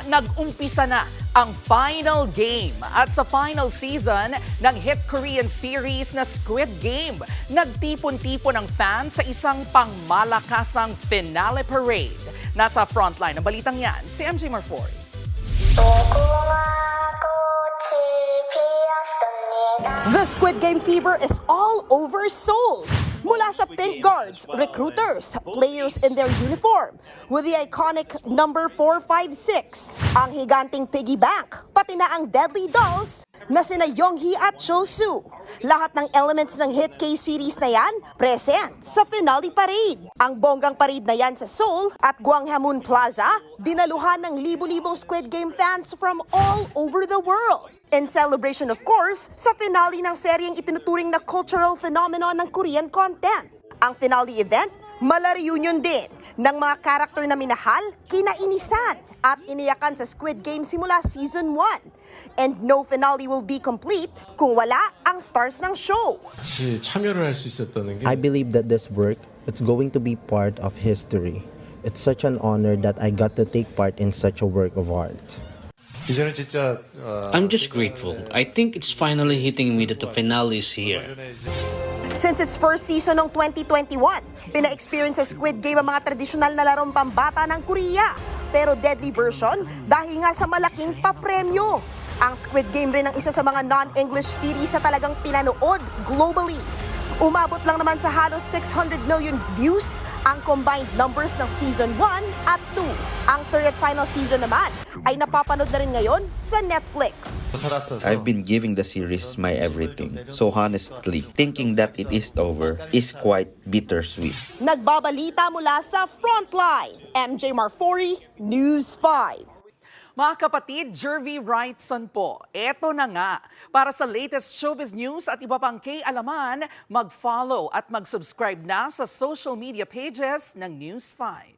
nag-umpisa na ang final game at sa final season ng hit Korean series na Squid Game, nagtipon-tipon ang fans sa isang pangmalakasang finale parade. Nasa frontline ng balitang yan, si MJ Marfori. The Squid Game fever is all over Seoul. Mula sa pink guards, recruiters, players in their uniform, with the iconic number 456, ang higanting piggy bank, pati na ang deadly dolls na sina Yonghee at Chosu. Lahat ng elements ng hit K-series na yan, present sa finale parade. Ang bonggang parade na yan sa Seoul at Gwanghwamun Plaza, dinaluhan ng libu-libong Squid Game fans from all over the world. In celebration, of course, sa finale ng seryeng itinuturing na cultural phenomenon ng Korean content. Ang finale event, mala-reunion din ng mga karakter na minahal, kinainisan at iniyakan sa Squid Game simula season 1. And no finale will be complete kung wala ang stars ng show. 참여를 할 수 있었다는 게 I believe that this work, it's going to be part of history. It's such an honor that I got to take part in such a work of art. 이제는 진짜 I'm just grateful. I think it's finally hitting me that the finale is here. Since its first season noong 2021, pina-experience sa Squid Game ang mga tradisyonal na larong pambata ng Korea. Pero deadly version dahil nga sa malaking papremyo. Ang Squid Game rin ang isa sa mga non-English series na talagang pinanood globally. Umabot lang naman sa halos 600 million views ang combined numbers ng Season 1 at 2. Ang third at final season naman ay napapanood na rin ngayon sa Netflix. I've been giving the series my everything. So honestly, thinking that it is over is quite bittersweet. Nagbabalita mula sa Frontline, MJ Marfori, News 5. Mga kapatid, Jervy Wrightson po. Eto na nga. Para sa latest showbiz news at iba pang K-alaman, mag-follow at mag-subscribe na sa social media pages ng News 5.